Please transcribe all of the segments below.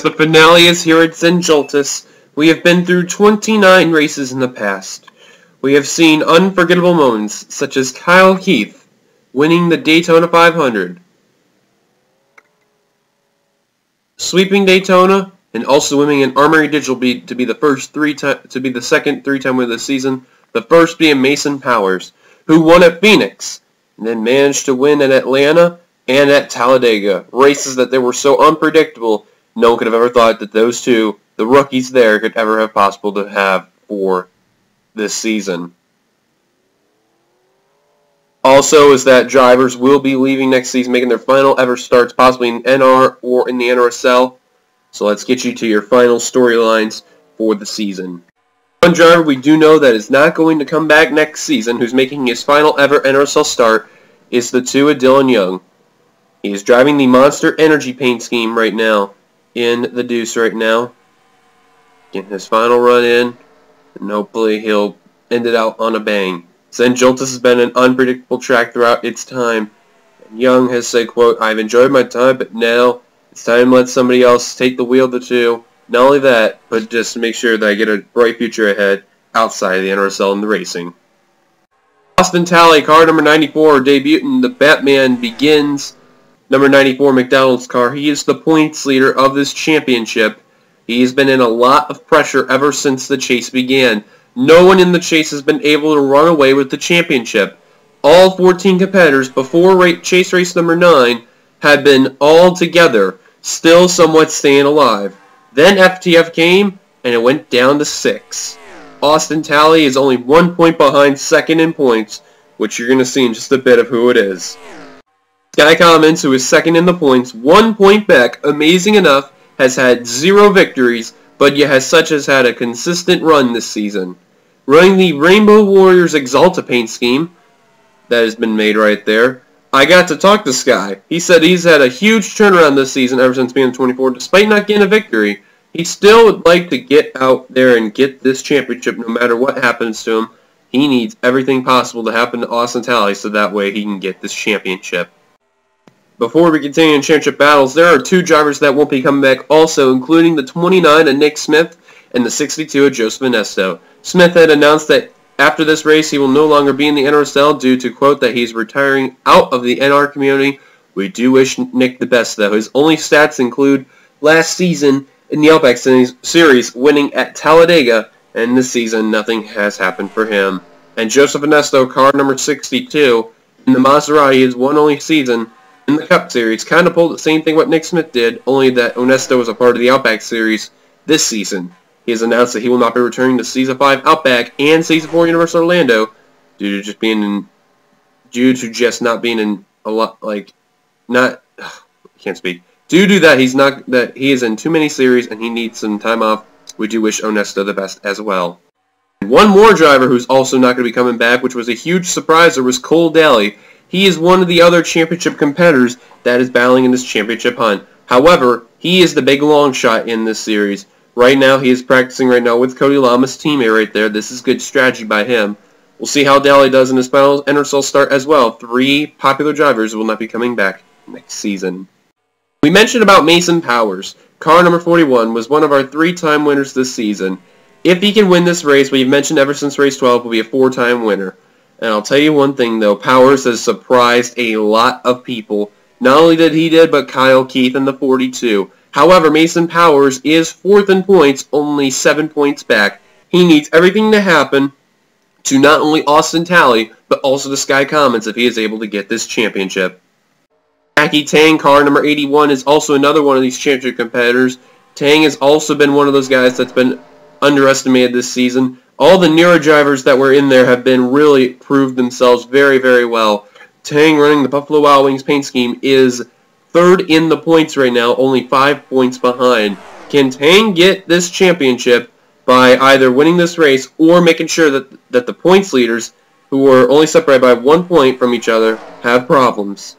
the finale is here at Zen Joltis. We have been through 29 races in the past. We have seen unforgettable moments, such as Kyle Keith winning the Daytona 500, sweeping Daytona, and also winning an Armory Digital to be the second three-time winner of the season. The first being Mason Powers, who won at Phoenix, and then managed to win at Atlanta and at Talladega, races that they were so unpredictable, no one could have ever thought that those two, the rookies there, could ever have possible to have for this season. Also is that drivers will be leaving next season, making their final ever starts, possibly in NR or in the NRSL. So let's get you to your final storylines for the season. One driver we do know that is not going to come back next season, who's making his final ever NRSL start, is the two of Dylan Young. He is driving the Monster Energy paint scheme right now in the Deuce right now. Getting his final run in, and hopefully he'll end it out on a bang. Zen Joltis has been an unpredictable track throughout its time. And Young has said, quote, "I've enjoyed my time, but now it's time to let somebody else take the wheel of the two. Not only that, but just to make sure that I get a bright future ahead outside of the NRSL and the racing." Austin Talley, car number 94, debuting the Batman Begins number 94 McDonald's car. He is the points leader of this championship. He has been in a lot of pressure ever since the chase began. No one in the chase has been able to run away with the championship. All 14 competitors before chase race number 9 had been all together, still somewhat staying alive. Then FTF came, and it went down to 6. Austin Talley is only 1 point behind second in points, which you're going to see in just a bit of who it is. Skye Commons, who is second in the points, 1 point back, amazing enough, has had 0 victories, but yet has had a consistent run this season. Running the Rainbow Warriors Exalta paint scheme that has been made right there. I got to talk to Skye. He said he's had a huge turnaround this season ever since being 24. Despite not getting a victory, he still would like to get out there and get this championship no matter what happens to him. He needs everything possible to happen to Austin Talley so that way he can get this championship. Before we continue in championship battles, there are 2 drivers that won't be coming back also, including the 29 of Nick Smith and the 62 of Joseph Ernesto. Smith had announced that after this race he will no longer be in the NRSL due to, quote, that he's retiring out of the NR community. We do wish Nick the best, though. His only stats include last season in the Outback Series winning at Talladega, and this season nothing has happened for him. And Joseph Ernesto, car number 62, in the Maserati, his one only season in the Cup Series, kind of pulled the same thing what Nick Smith did, only that Ernesto was a part of the Outback Series this season. He has announced that he will not be returning to Season 5 Outback and Season 4 Universal Orlando due to just not being in a lot, can't speak. Due to that, he is in too many series and he needs some time off. We do wish Ernesto the best as well. One more driver who's also not going to be coming back, which was a huge surprise, was Cole Dalley. He is one of the other championship competitors that is battling in this championship hunt. However, he is the big long shot in this series. Right now, he is practicing right now with Cody Lamas' teammate right there. This is good strategy by him. We'll see how Dalley does in his final NRSL start as well. 3 popular drivers will not be coming back next season. We mentioned about Mason Powers. Car number 41 was one of our 3-time winners this season. If he can win this race, we've mentioned ever since race 12, will be a 4-time winner. And I'll tell you one thing, though. Powers has surprised a lot of people. Not only did he did, but Kyle Keith in the 42. However, Mason Powers is 4th in points, only 7 points back. He needs everything to happen to not only Austin Talley, but also the Skye Commons if he is able to get this championship. Jackie Tang, car number 81, is also another one of these championship competitors. Tang has also been one of those guys that's been underestimated this season. All the NURA drivers that were in there have been really proved themselves very, very well. Tang, running the Buffalo Wild Wings paint scheme, is 3rd in the points right now, only 5 points behind. Can Tang get this championship by either winning this race or making sure that the points leaders, who are only separated by 1 point from each other, have problems?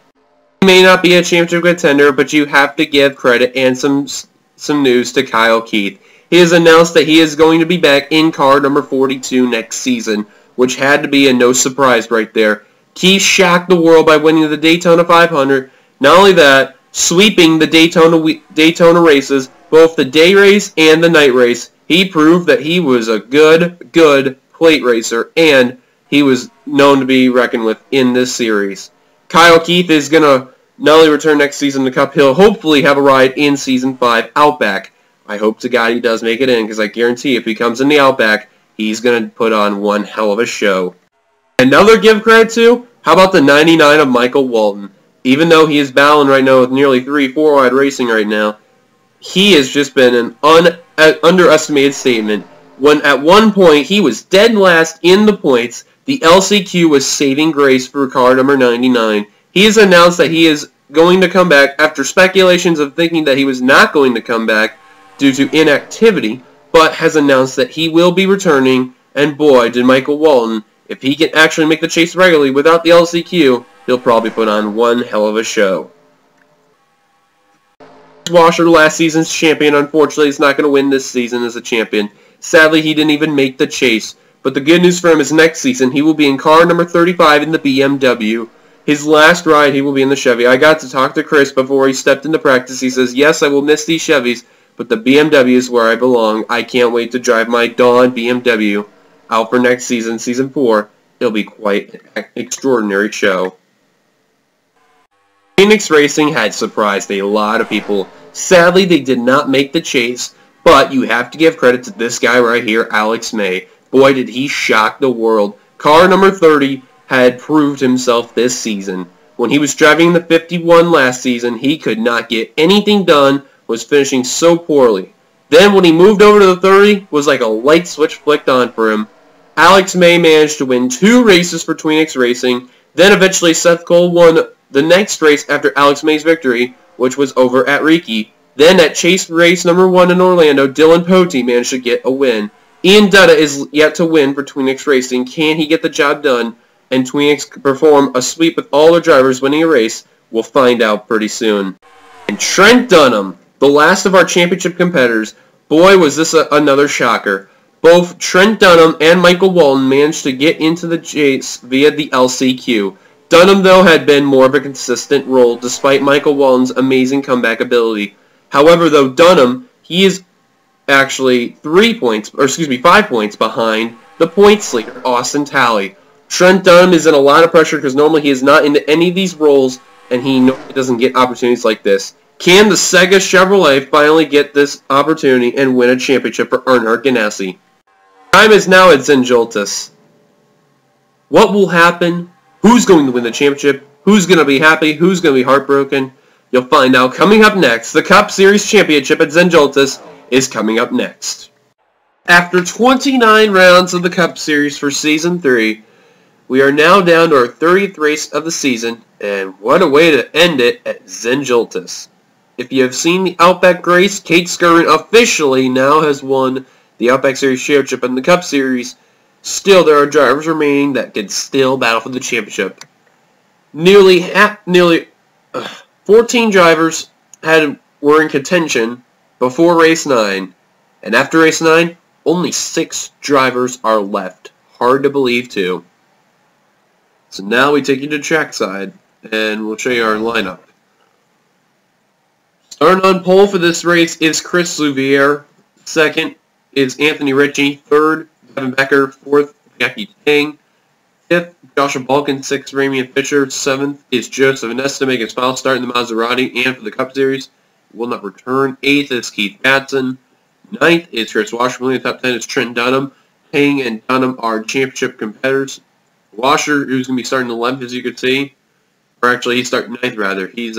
He may not be a championship contender, but you have to give credit and some news to Kyle Keith. He has announced that he is going to be back in car number 42 next season, which had to be a no surprise right there. Keith shocked the world by winning the Daytona 500. Not only that, sweeping the Daytona races, both the day race and the night race, he proved that he was a good plate racer, and he was known to be reckoned with in this series. Kyle Keith is going to not only return next season to Cup, he'll hopefully have a ride in Season 5 Outback. I hope to God he does make it in, because I guarantee if he comes in the Outback, he's going to put on one hell of a show. Another give credit to, how about the 99 of Michael Walton? Even though he is battling right now with nearly 3-4 wide racing right now, he has just been an underestimated statement. When at one point he was dead last in the points, the LCQ was saving grace for car number 99. He has announced that he is going to come back after speculations of thinking that he was not going to come back due to inactivity, but has announced that he will be returning, and boy, did Michael Walton, if he can actually make the chase regularly without the LCQ, he'll probably put on one hell of a show. Washer, last season's champion, unfortunately is not going to win this season as a champion. Sadly, he didn't even make the chase. But the good news for him is next season, he will be in car number 35 in the BMW. His last ride, he will be in the Chevy. I got to talk to Chris before he stepped into practice. He says, yes, I will miss these Chevys, but the BMW is where I belong. I can't wait to drive my Dawn BMW out for next season, Season 4. It'll be quite an extraordinary show. Phoenix Racing had surprised a lot of people. Sadly, they did not make the chase, but you have to give credit to this guy right here, Alex May. Boy, did he shock the world. Car number 30 had proved himself this season. When he was driving the 51 last season, he could not get anything done, was finishing so poorly. Then when he moved over to the 30, was like a light switch flicked on for him. Alex May managed to win 2 races for Phoenix Racing. Then eventually Seth Cole won the next race after Alex May's victory, which was over at Riki. Then at chase race number 1 in Orlando, Dylan Potey managed to get a win. Ian Dutta is yet to win for Tweenix Racing. Can he get the job done and Tweenix perform a sweep with all their drivers winning a race? We'll find out pretty soon. And Trent Dunham, the last of our championship competitors, boy was this another shocker. Both Trent Dunham and Michael Walton managed to get into the chase via the LCQ. Dunham, though, had been more of a consistent role despite Michael Walton's amazing comeback ability. However, though, Dunham, he is actually 5 points behind the points leader, Austin Talley. Trent Dunham is in a lot of pressure because normally he is not into any of these roles, and he normally doesn't get opportunities like this. Can the SEGA Chevrolet finally get this opportunity and win a championship for Earnhardt Ganassi? Time is now at Zen Joltis. What will happen? Who's going to win the championship? Who's going to be happy? Who's going to be heartbroken? You'll find out coming up next. The Cup Series Championship at Zen Joltis is coming up next. After 29 rounds of the Cup Series for Season 3, we are now down to our 30th race of the season, and what a way to end it at Zen Joltis. If you have seen the Outback race, Kate Skirvin officially now has won the Outback Series Championship and the Cup Series. Still, there are drivers remaining that can still battle for the championship. Nearly 14 drivers were in contention before race 9, and after race 9, only 6 drivers are left. Hard to believe, too. So now we take you to trackside, and we'll show you our lineup. Starting on pole for this race is Chris Louviere. Second is Anthony Ritchie. Third, Devin Becker. Fourth, Jackie Tang. Fifth, Joshua Balkin. Sixth, Ramian Fisher. Seventh is Joseph Nesta making his final start in the Maserati and for the Cup Series. Will not return. Eighth is Keith Batson. Ninth is Chris Washer. In the top 10 is Trent Dunham. Tang and Dunham are championship competitors. Washer, who's going to be starting 11th, as you can see. Or actually, he's starting 9th, rather. He's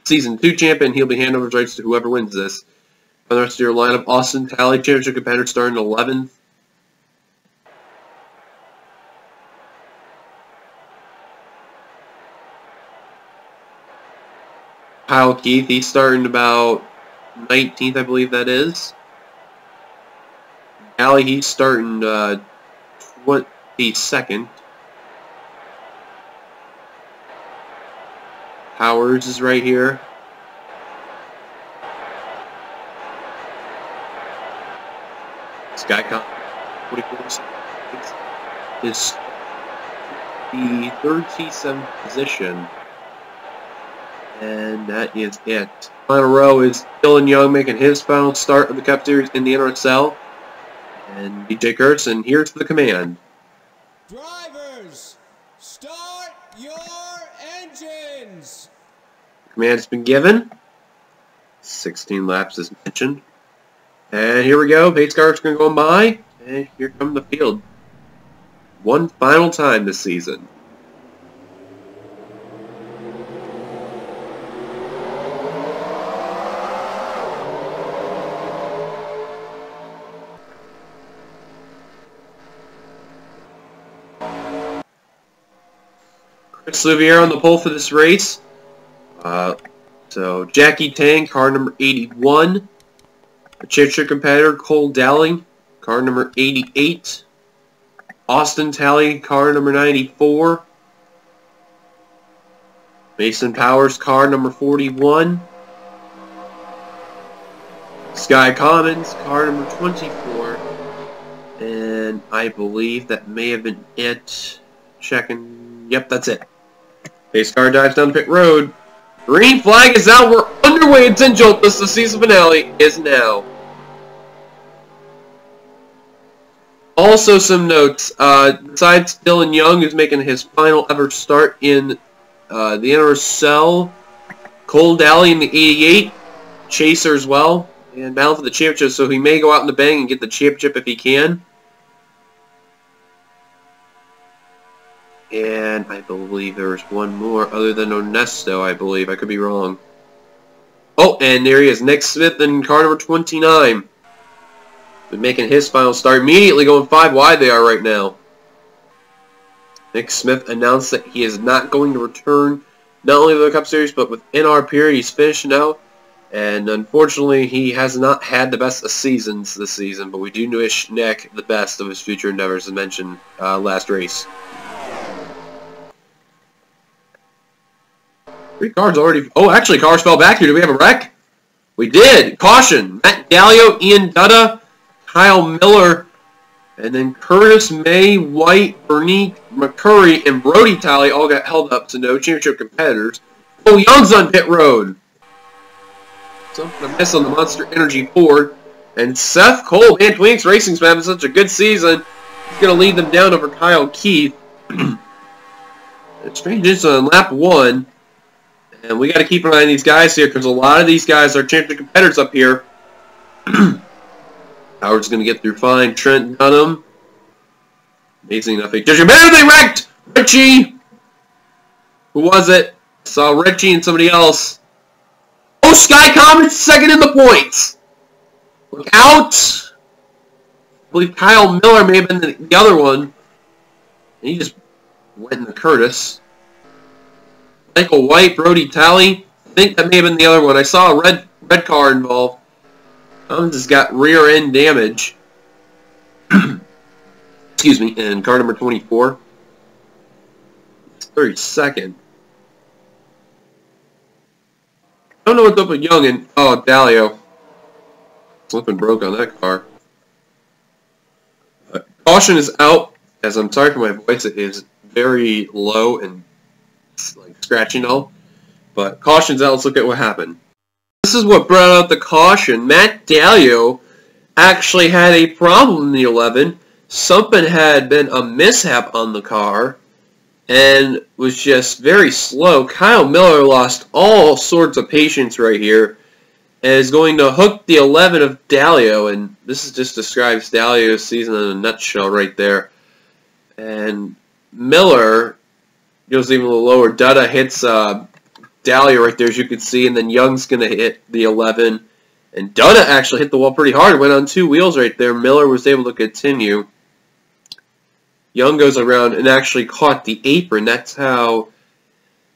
Season 2 champion. He'll be handing over his rights to whoever wins this. On the rest of your lineup, Austin Talley, championship competitor, starting 11th. Kyle Keith, he's starting about 19th, I believe that is. Dalley, he's starting 22nd. Powers is right here. Skye Commons, 44 is the 37th position. And that is it. Final row is Dylan Young making his final start of the Cup Series in the NRSL. And BJ Kurtz, and here's the command. Drivers, start your engines. The command has been given. 16 laps as mentioned. And here we go. Pace cars going to go by. And here come the field. One final time this season. Chris Louvier on the pole for this race. So Jackie Tang, car number 81. A championship competitor, Cole Dalley, car number 88. Austin Talley, car number 94. Mason Powers, car number 41. Skye Commons, car number 24. And I believe that may have been it. Checking. Yep, that's it. Pace car dives down pit road. Green flag is out. We're underway at Zen Joltis. The season finale is now. Also, some notes. Besides Dylan Young, who's making his final ever start in the NRSL, Cole Dalley in the 88, Chaser as well, and battle for the championship. So he may go out in the bang and get the championship if he can. And I believe there was one more other than Onesto, I believe. I could be wrong. Oh, and there he is. Nick Smith in car number 29. Been making his final start. Immediately going 5 wide they are right now. Nick Smith announced that he is not going to return not only to the Cup Series, but with NR period. He's finishing out. And unfortunately, he has not had the best of seasons this season. But we do wish Nick the best of his future endeavors, as mentioned last race. 3 cars already... Oh, actually, cars fell back here. Do we have a wreck? We did. Caution. Matt Gallio, Ian Dutta, Kyle Miller, and then Curtis May, White, Bernique, McCurry, and Brody Talley all got held up to no championship competitors. Oh, Young's on pit road. Something to miss on the Monster Energy Ford. And Seth Cole, man, Twinks Racing's having such a good season. He's going to lead them down over Kyle Keith. Strange incident on lap 1. And we got to keep an eye on these guys here, because a lot of these guys are championship competitors up here. Howard's going to get through fine. Trent Dunham. Amazing enough. Did you remember they wrecked Richie? Who was it? Saw Richie and somebody else. Oh, Skye Commons second in the points. Look out. I believe Kyle Miller may have been the other one. And he just went into Curtis. Michael White, Brody Talley. I think that may have been the other one. I saw a red car involved. Commons has got rear end damage. Excuse me, and car number 24. It's 32nd. I don't know what's up with Young and... Oh, Dallio. Something broke on that car. Caution is out. As I'm sorry for my voice, it is very low and like scratching all. But caution's out. Let's look at what happened. This is what brought out the caution. Matt Dallio actually had a problem in the 11. Something had been a mishap on the car and was just very slow. Kyle Miller lost all sorts of patience right here and is going to hook the 11 of Dallio. And this just describes Dallio's season in a nutshell right there. And Miller goes even a little lower. Dutta hits Dallio right there, as you can see, and then Young's going to hit the 11. And Dutta actually hit the wall pretty hard. Went on 2 wheels right there. Miller was able to continue. Young goes around and actually caught the apron. That's how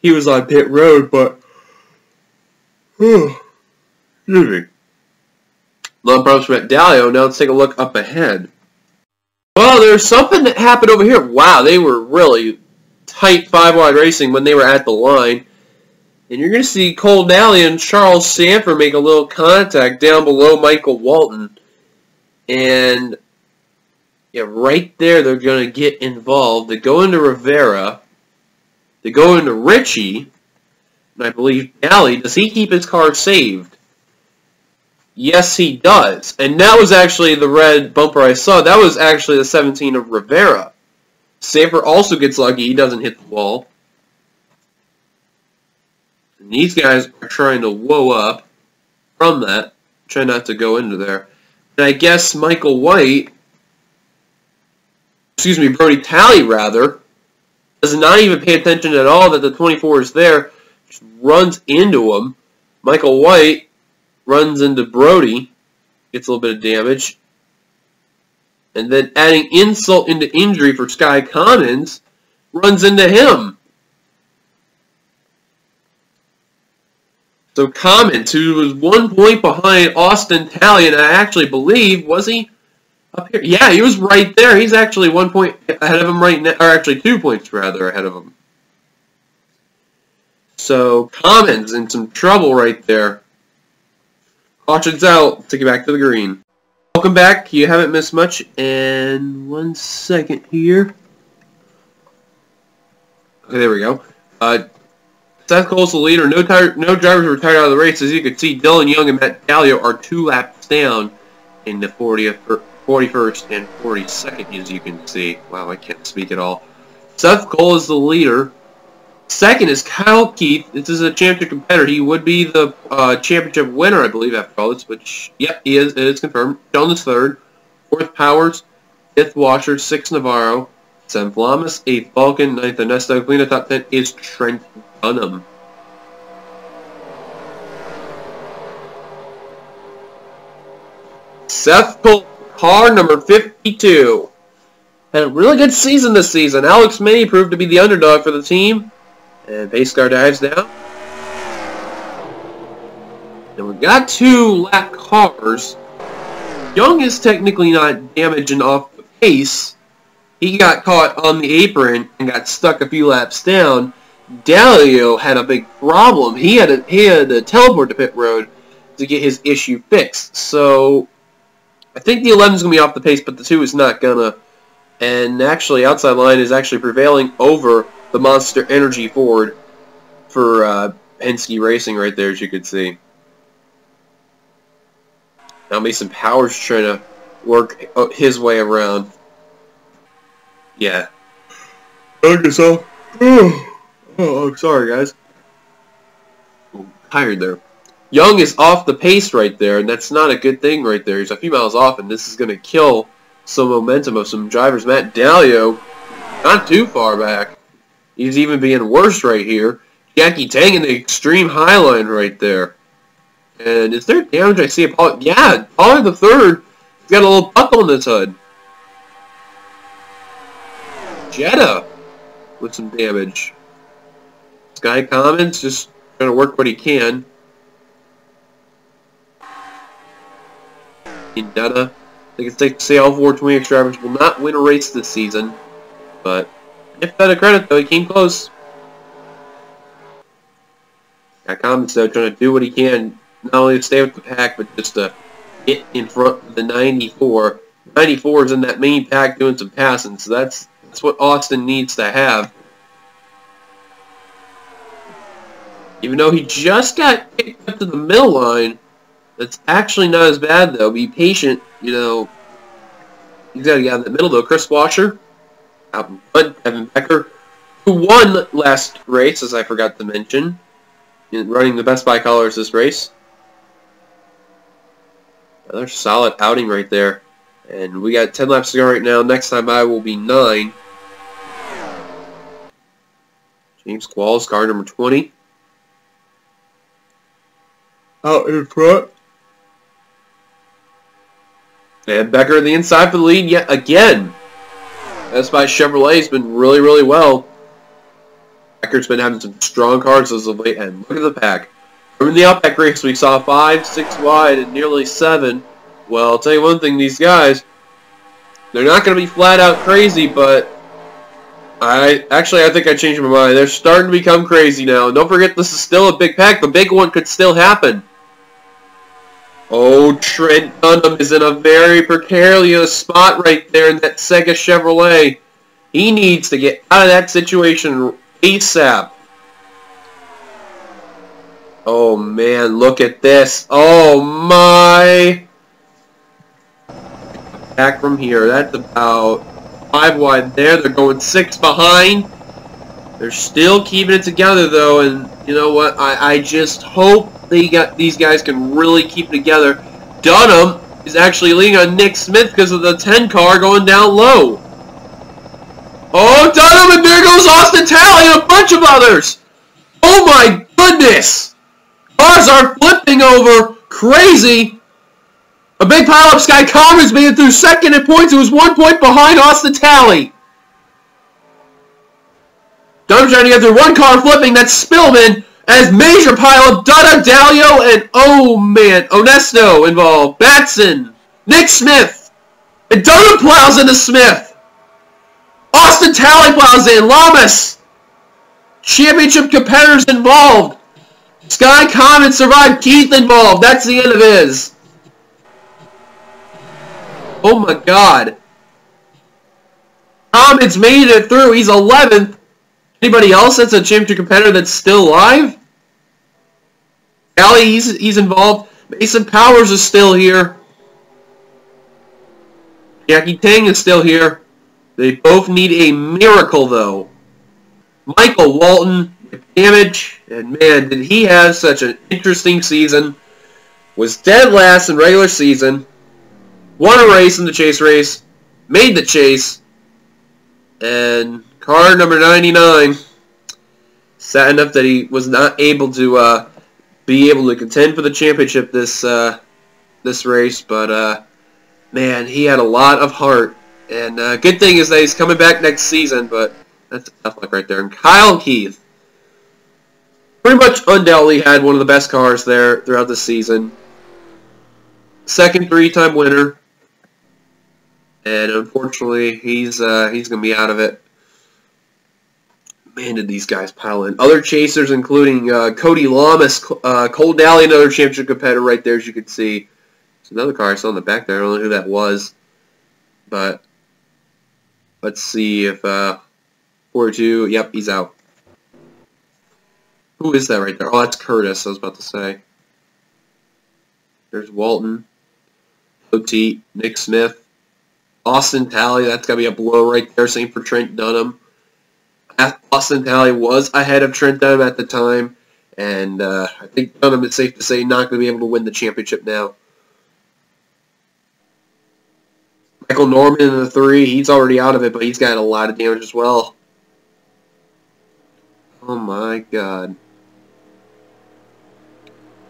he was on pit road, but... excuse me. No problems with Dallio. Now let's take a look up ahead. Well, there's something that happened over here. Wow, they were really tight 5-wide racing when they were at the line. And you're going to see Cole Dalley and Charles Sanford make a little contact down below Michael Walton. And yeah, right there they're going to get involved. They go into Rivera. They go into Richie. and I believe Dalley, does he keep his car saved? Yes, he does. And that was actually the red bumper I saw. That was actually the 17 of Rivera. Safer also gets lucky. He doesn't hit the wall. And these guys are trying to whoa up from that. Try not to go into there. And I guess Michael White, excuse me, Brody Talley rather, does not even pay attention at all that the 24 is there. Just runs into him. Michael White runs into Brody, gets a little bit of damage. And then adding insult into injury for Skye Commons, runs into him. So Commons, who was 1 point behind Austin Talley, and I actually believe, was he up here? Yeah, he was right there. He's actually 1 point ahead of him right now, or actually 2 points rather ahead of him. So Commons in some trouble right there. Caution's out. Take it back to the green. Welcome back. You haven't missed much. And 1 second here. Okay, there we go. Seth Cole's the leader. No drivers were retired out of the race. As you can see, Dylan Young and Matt Gallio are 2 laps down in the 41st and 42nd, as you can see. Wow, I can't speak at all. Seth Cole is the leader. Second is Kyle Keith. This is a championship competitor. He would be the championship winner, I believe, after all this. Which, yep, he is. It is confirmed. Sheldon is third. Fourth, Powers. Fifth, Washer. Sixth, Navarro. Seventh, Lamas. Eighth, Vulcan. Ninth, Ernesto. Clean the top 10 is Trent Dunham. Seth Cole, car number 52. Had a really good season this season. Alex May proved to be the underdog for the team. And pace car dives down. And we've got 2 lap cars. Young is technically not damaging off the pace. He got caught on the apron and got stuck a few laps down. Dalley had a big problem. He had to teleport to pit road to get his issue fixed. So I think the 11 is going to be off the pace, but the 2 is not going to. And actually, outside line is actually prevailing over the Monster Energy Ford for Penske Racing right there, as you can see. Now Mason Powers trying to work his way around. Yeah. Hug yourself. Oh, I'm sorry, guys. I'm tired there. Young is off the pace right there, and that's not a good thing right there. He's a few miles off, and this is going to kill some momentum of some drivers. Matt Gallio, not too far back. He's even being worse right here. Jackie Tang in the extreme high line right there. And is there damage? I see a Pollard. Yeah, Pollard the third. He's got a little puck on his hood. Jetta with some damage. Skye Commons just trying to work what he can. Indetta. I think it's safe to say all 4 20X drivers will not win a race this season. But give that a credit, though. He came close. Got Commons, though, trying to do what he can. Not only to stay with the pack, but just to get in front of the 94. 94 is in that main pack doing some passing, so that's what Austin needs to have. Even though he just got kicked up to the middle line, that's actually not as bad, though. Be patient, you know. He's got to get out in the middle, though. Chris Washer out in front. Evan Becker, who won last race, as I forgot to mention, in running the best bicolors this race. Another solid outing right there. And we got 10 laps to go right now. Next time by will be 9. James Qualls, car number 20. Out in front. And Becker in the inside for the lead yet again. That's by Chevrolet's been really, really well. Becker's been having some strong cars as of late. And look at the pack. Remember the Outback race we saw 5, 6 wide and nearly 7. Well, I'll tell you one thing, these guys, they're not going to be flat out crazy, but I think I changed my mind. They're starting to become crazy now. And don't forget, this is still a big pack. The big one could still happen. Oh, Trent Dunham is in a very precarious spot right there in that SEGA Chevrolet. He needs to get out of that situation ASAP. Oh man, look at this. Oh my. Back from here. That's about 5 wide there. They're going 6 behind. They're still keeping it together though, and you know what? I just hope these guys can really keep it together. Dunham is actually leading on Nick Smith because of the 10 car going down low. Oh, Dunham, and there goes Austin Talley and a bunch of others. Oh my goodness! Cars are flipping over. Crazy. A big pile of Skye Commons made it through second in points. It was 1 point behind Austin Talley. Dunham trying to get through 1 car flipping. That's Spillman. As major pile of Dunham, Dalio, and oh man, Onesto involved. Batson, Nick Smith, and Dunham plows into Smith. Austin Talley plows in. Lamas. Championship competitors involved. Skye Commons survived. Keith involved. That's the end of his. Oh my god. Commons made it through. He's 11th. Anybody else that's a championship competitor that's still alive? Allie, he's involved. Mason Powers is still here. Jackie Tang is still here. They both need a miracle, though. Michael Walton with damage, and man, did he have such an interesting season. Was dead last in regular season. Won a race in the chase race. Made the chase. And car number 99. Sad enough that he was not able to be able to contend for the championship this race, but man, he had a lot of heart. And good thing is that he's coming back next season, but that's a tough luck right there. And Kyle Keith pretty much undoubtedly had one of the best cars there throughout the season. Second 3-time winner. And unfortunately, he's going to be out of it. Man, did these guys pile in. Other chasers, including Cody Lamas, Cole Dalley, another championship competitor right there, as you can see. There's another car I saw in the back there. I don't know who that was. But let's see if 42. Yep, he's out. Who is that right there? Oh, that's Curtis, I was about to say. There's Walton. OT, Nick Smith. Austin Talley, that's got to be a blow right there. Same for Trent Dunham. Austin Talley was ahead of Trent Dunham at the time, and I think Dunham is safe to say not going to be able to win the championship now. Michael Norman in the 3, he's already out of it, but he's got a lot of damage as well. Oh my god.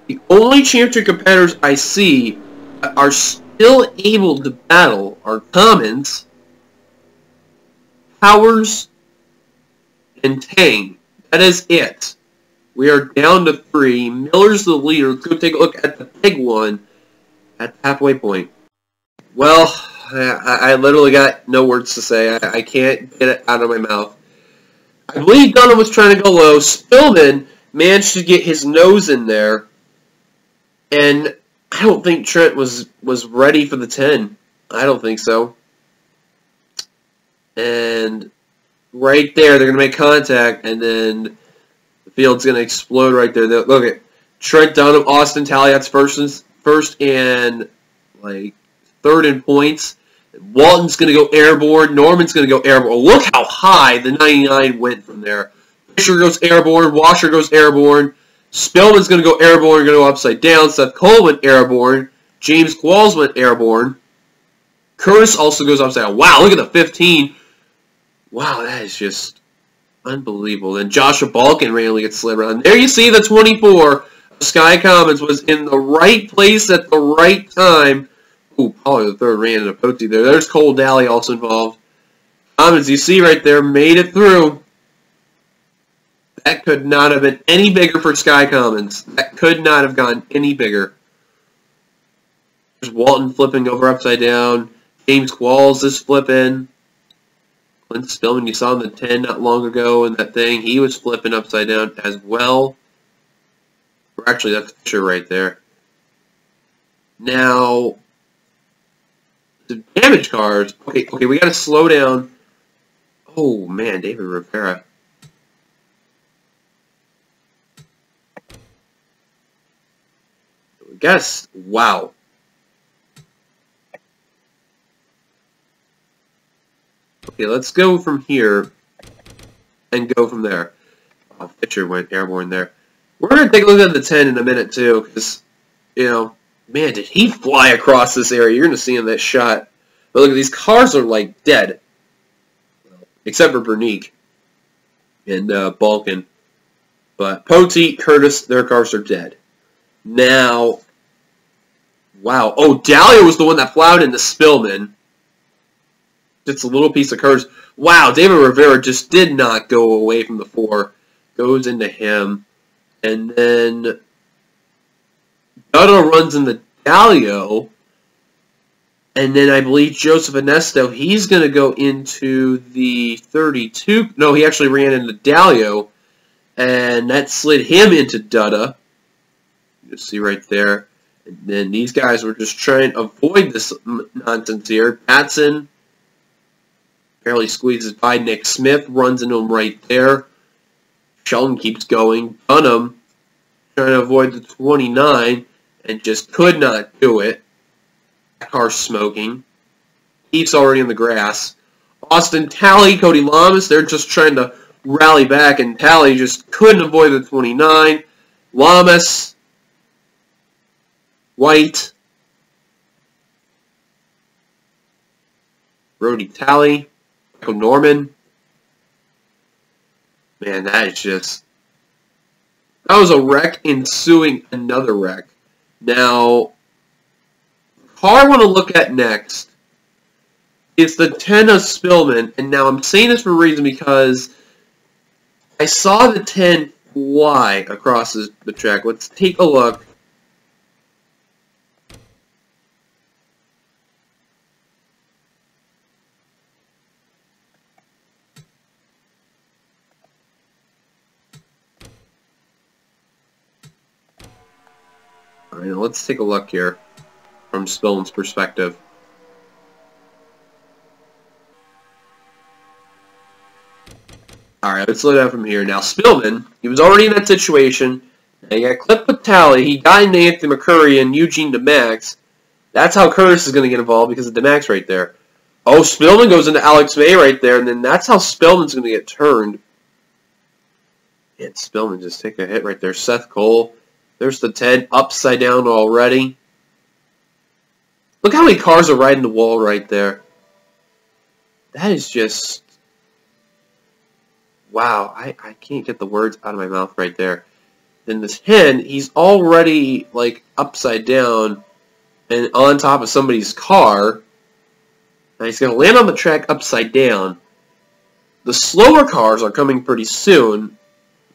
The only championship competitors I see are still able to battle are Commons, Powers, and Tang. That is it. We are down to 3. Miller's the leader. Let's go take a look at the big one at the halfway point. Well, I literally got no words to say. I can't get it out of my mouth. I believe Dunham was trying to go low. Spillman managed to get his nose in there. And I don't think Trent was ready for the 10. I don't think so. And right there, they're going to make contact, and then the field's going to explode right there. Look at Trent Dunham, Austin Talley, that's first and like third in points. Walton's going to go airborne. Norman's going to go airborne. Look how high the 99 went from there. Fisher goes airborne. Washer goes airborne. Spillman's going to go airborne, going to go upside down. Seth Cole went airborne. James Qualls went airborne. Curtis also goes upside down. Wow, look at the 15. Wow, that is just unbelievable. Then Joshua Balkin randomly gets slid around. There you see the 24. Skye Commons was in the right place at the right time. Ooh, probably the third ran in a pokey there. There's Cole Dalley also involved. Commons, you see right there, made it through. That could not have been any bigger for Skye Commons. That could not have gone any bigger. There's Walton flipping over upside down. James Qualls is flipping. Clint Spillman, you saw in the 10 not long ago in that thing. He was flipping upside down as well. Or actually, that's Fisher right there. Now, the damage cars. Okay, we got to slow down. Oh, man, David Rivera. I guess, wow. Okay, let's go from here and go from there. Oh, Fisher went airborne there. We're going to take a look at the 10 in a minute, too, because, you know, man, did he fly across this area. You're going to see in that shot. But look, these cars are, like, dead. Except for Bernique and Balkan. But Poteet, Curtis, their cars are dead. Now, wow. Oh, Dalley was the one that plowed into Spillman. Just a little piece of Curtis. Wow, David Rivera just did not go away from the 4. Goes into him. And then Dutta runs into Dalio. And then I believe Joseph Ernesto, he's going to go into the 32. No, he actually ran into Dalio. And that slid him into Dutta. You see right there. And then these guys were just trying to avoid this nonsense here. Batson barely squeezes by Nick Smith. Runs into him right there. Sheldon keeps going. Dunham trying to avoid the 29. And just could not do it. That car's smoking. He's already in the grass. Austin Talley, Cody Lamas, they're just trying to rally back, and Talley just couldn't avoid the 29. Lamas, White, Brody Talley, Michael Norman. Man, that is just... that was a wreck ensuing another wreck. Now, the car I want to look at next is the 10 of Spillman, and now I'm saying this for a reason because I saw the 10 fly across the track. Let's take a look. Alright, now let's take a look here from Spillman's perspective. Alright, let's slow down from here. Now, Spillman, he was already in that situation. Now, he got clipped with Talley. He got into Anthony McCurry and Eugene DeMax. That's how Curtis is going to get involved because of DeMax right there. Oh, Spillman goes into Alex May right there, and then that's how Spillman's going to get turned. And Spillman just take a hit right there. Seth Cole. There's the 10 upside down already. Look how many cars are riding the wall right there. That is just... wow, I can't get the words out of my mouth right there. Then this 10, he's already, like, upside down and on top of somebody's car. Now he's going to land on the track upside down. The slower cars are coming pretty soon,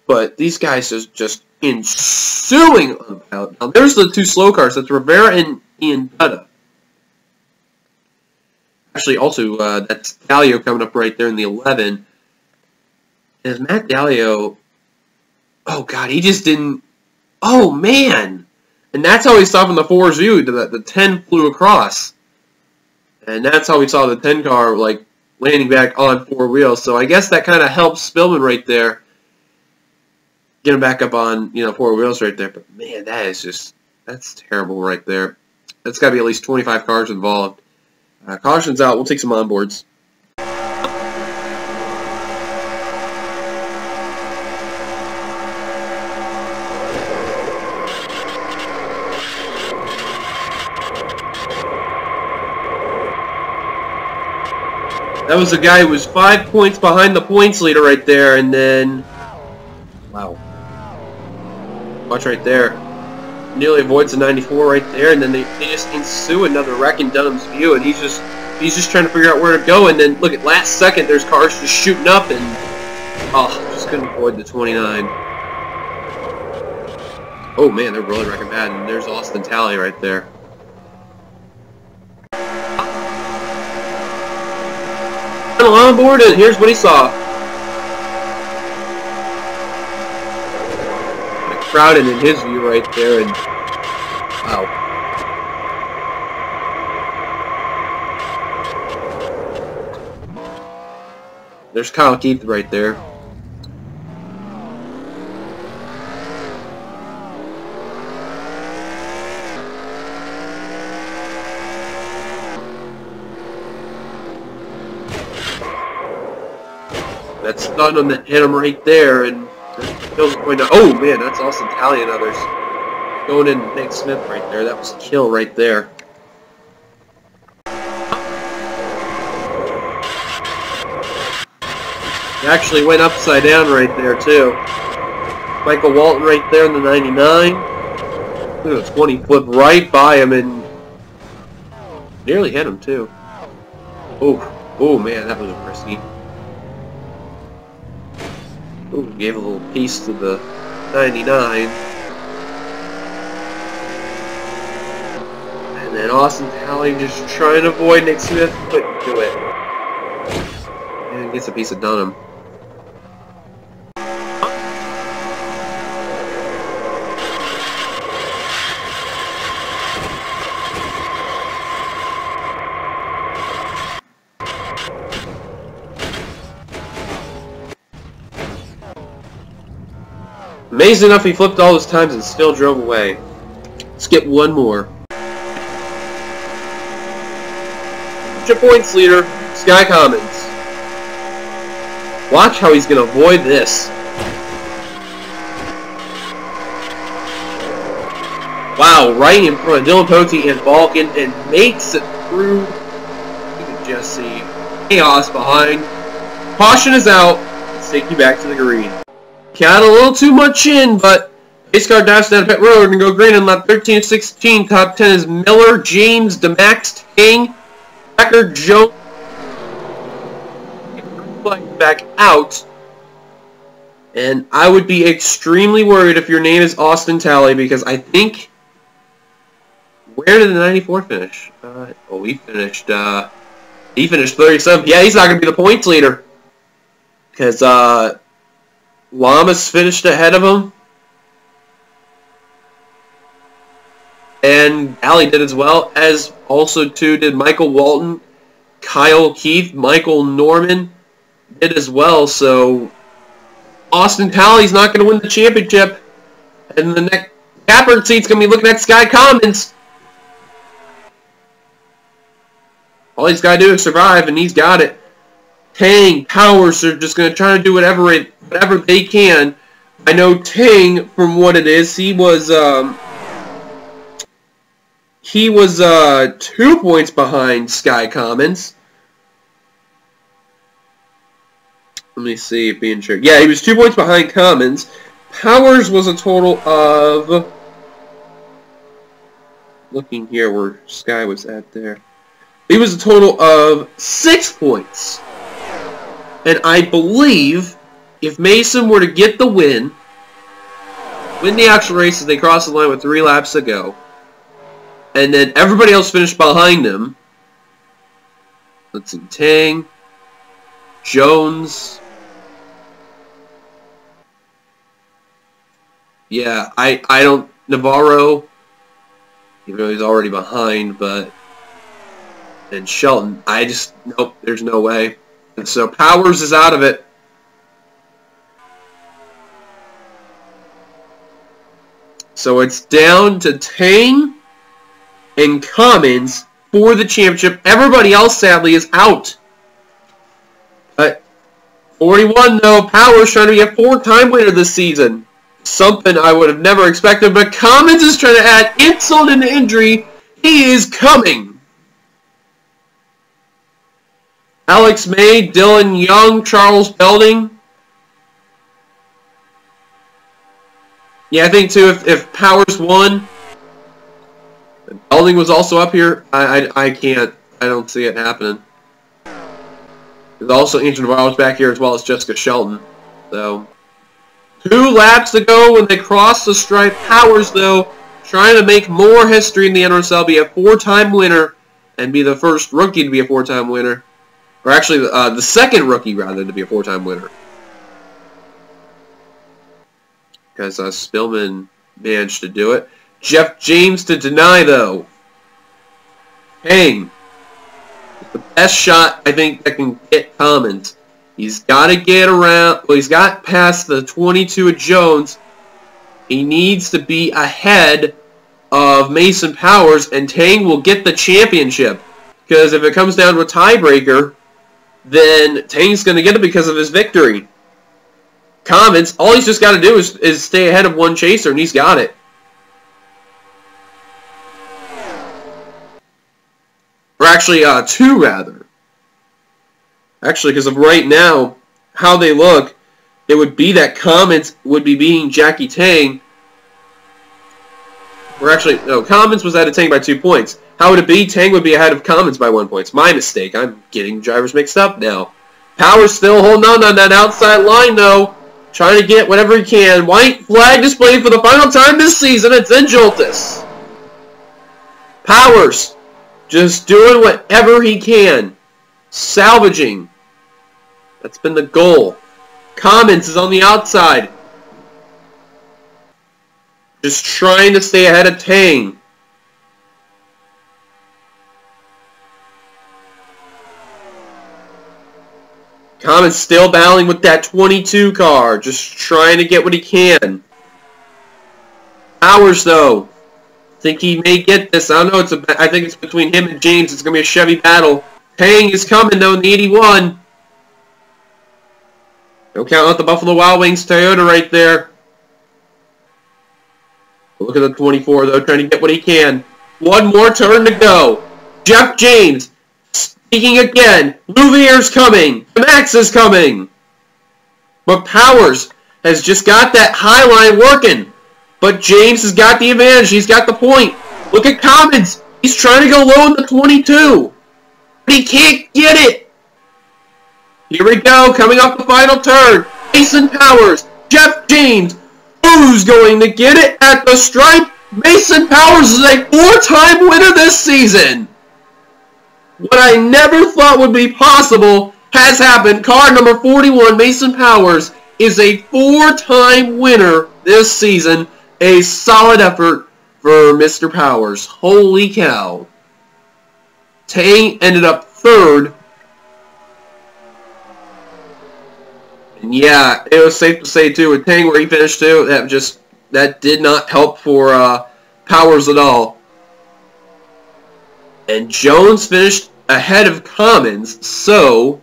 but these guys are just ensuing on the pilot. Now there's the 2 slow cars. That's Rivera and Ian Dutta. Actually, also, that's Dalio coming up right there in the 11. Is Matt Dalio... oh, God, he just didn't... oh, man! And that's how he saw from the 4's view. The 10 flew across. And that's how we saw the 10 car, like, landing back on 4 wheels. So I guess that kind of helps Spillman right there. Get him back up on, 4 wheels right there. But, man, that is just... that's terrible right there. That's got to be at least 25 cars involved. Caution's out. We'll take some onboards. That was the guy who was 5 points behind the points leader right there, and then... wow. Watch right there. Nearly avoids the 94 right there, and then they just ensue another wreck in Dunham's view, and he's just trying to figure out where to go, and then look at last second, there's cars just shooting up, and just couldn't avoid the 29. Oh man, they're really wrecking bad, and there's Austin Talley right there. On board, and here's what he saw. Crowded in his view right there, and wow. There's Kyle Keith right there. that stun on the hit him right there, and oh man, that's Austin Talley and others going in Nick Smith right there. That was a kill right there. He actually went upside down right there too. Michael Walton right there in the 99. Look at the 20, flipped right by him and nearly hit him too. Oh man, that was a risky. Ooh, gave a little piece to the 99. And then Austin Talley just trying to avoid Nick Smith, couldn't do it. And gets a piece of Dunham. Amazing enough, he flipped all those times and still drove away. Let's get one more. Championship points leader, Skye Commons. Watch how he's going to avoid this. Wow, right in front of Dylan Pote and Balkan, and makes it through. You can just see chaos behind. Caution is out. Let's take you back to the green. Got a little too much in, but pace car dives down pit road and go green in lap 13 of 16. Top 10 is Miller, James, DeMax, Tang, Becker, Jones. Back out. And I would be extremely worried if your name is Austin Talley, because I think... Where did the 94 finish? Oh, he finished 37th. Yeah, he's not going to be the points leader. Because, Lamas finished ahead of him. And Alley did as well, as also too did Michael Walton, Kyle Keith, Michael Norman did as well. So Austin Talley's not going to win the championship. And the next capper seat's going to be looking at Skye Commons. All he's got to do is survive, and he's got it. Tang, Powers are just going to try to do whatever they can. I know Tang, from what it is, he was 2 points behind Skye Commons. Let me see, being sure. Yeah, he was 2 points behind Commons. Powers was a total of... Looking here where Skye was at there. He was a total of 6 points. And I believe if Mason were to get the win the actual race as they cross the line with 3 laps to go, and then everybody else finished behind him. Let's see, Tang, Jones. Yeah, I don't, Navarro, even though he's already behind, but, and Shelton, nope, there's no way. And so Powers is out of it. So it's down to Tang and Commons for the championship. Everybody else, sadly, is out. But 41, though, Powers trying to be a 4-time winner this season. Something I would have never expected. But Commons is trying to add insult and injury. He is coming. Alex May, Dylan Young, Charles Belding. Yeah, I think too, if Powers won, Belding was also up here, I don't see it happening. There's also Angel Navarro's back here as well as Jessica Shelton. So, 2 laps to go when they cross the stripe. Powers, though, trying to make more history in the NRSL, be a 4-time winner, and be the first rookie to be a 4-time winner. Or actually, the second rookie, rather, to be a 4-time winner. Because Spillman managed to do it. Jeff James to deny, though. Tang. The best shot, I think, that can get Commons. He's got to get around. Well, he's got past the 22 of Jones. He needs to be ahead of Mason Powers, and Tang will get the championship. Because if it comes down to a tiebreaker, then Tang's going to get it because of his victory. Commons, all he's just got to do is stay ahead of one chaser, and he's got it. Or actually, two, rather. Actually, because of right now, how they look, it would be that Commons would be beating Jackie Tang. Or actually, no, Commons was ahead of Tang by 2 points. How would it be? Tang would be ahead of Commons by 1 point. It's my mistake. I'm getting drivers mixed up now. Power's still holding on that outside line, though. Trying to get whatever he can. White flag displayed for the final time this season. It's Zen Joltis. Powers just doing whatever he can. Salvaging. That's been the goal. Commons is on the outside. Just trying to stay ahead of Tang. Commons still battling with that 22 car. Just trying to get what he can. Powers, though. Think he may get this. I don't know. I think it's between him and James. It's going to be a Chevy battle. Tang is coming, though, in the 81. Don't count out the Buffalo Wild Wings Toyota right there. Look at the 24, though, trying to get what he can. One more turn to go. Jeff James speaking again. Louviere's coming. Max is coming. But Powers has just got that high line working. But James has got the advantage. He's got the point. Look at Commons. He's trying to go low in the 22. But he can't get it. Here we go. Coming off the final turn. Mason Powers. Jeff James. Who's going to get it at the stripe? Mason Powers is a 4-time winner this season. What I never thought would be possible has happened. Car number 41, Mason Powers, is a 4-time winner this season. A solid effort for Mr. Powers. Holy cow. Tang ended up 3rd. And yeah, it was safe to say too, with Tang where he finished too, that did not help for Powers at all. And Jones finished ahead of Commons, so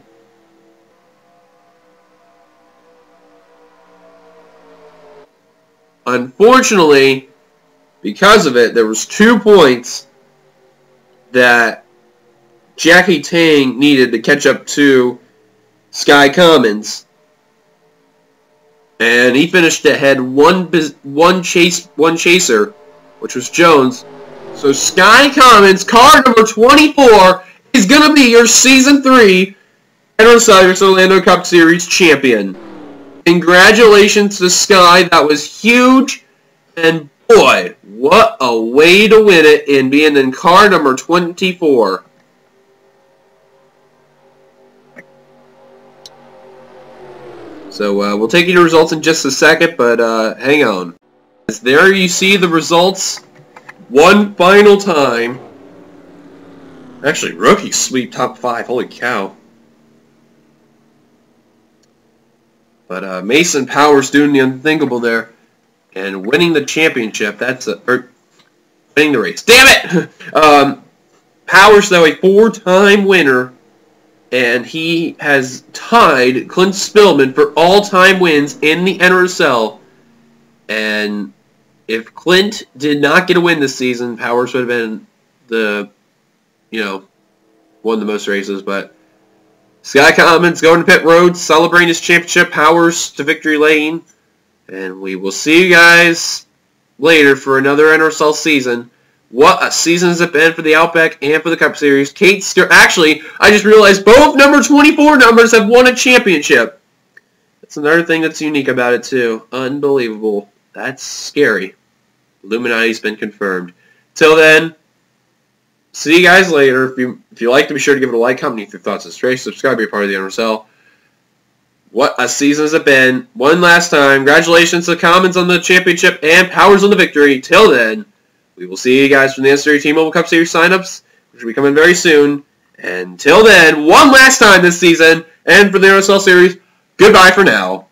unfortunately, because of it, there was 2 points that Jackie Tang needed to catch up to Skye Commons. And he finished ahead one chaser, which was Jones. So Skye Commons, car number 24, is going to be your Season 3 NRSL Universal Orlando Cup Series champion. Congratulations to Skye. That was huge. And boy, what a way to win it in being in car number 24. So we'll take you to results in just a second, but hang on. As there you see the results one final time. Actually, rookie sweep top 5. Holy cow. But Mason Powers doing the unthinkable there and winning the championship. Winning the race. Damn it! Powers, though, a 4-time winner. And he has tied Clint Spillman for all-time wins in the NRSL. And if Clint did not get a win this season, Powers would have been won the most races. But Skye Commons going to pit road, celebrating his championship. Powers to victory lane. And we will see you guys later for another NRSL season. What a season has it been for the Outback and for the Cup Series. Actually, I just realized both number 24 numbers have won a championship. That's another thing that's unique about it, too. Unbelievable. That's scary. Illuminati's been confirmed. Till then, see you guys later. If you like to, be sure to give it a like, comment, leave your thoughts, and stray, subscribe, be a part of the NRSL. What a season has it been. One last time. Congratulations to Commons on the championship and Powers on the victory. Till then, we will see you guys from the NCAA T-Mobile Cup Series signups, which will be coming very soon. Until then, one last time this season, and for the NRSL Series, goodbye for now.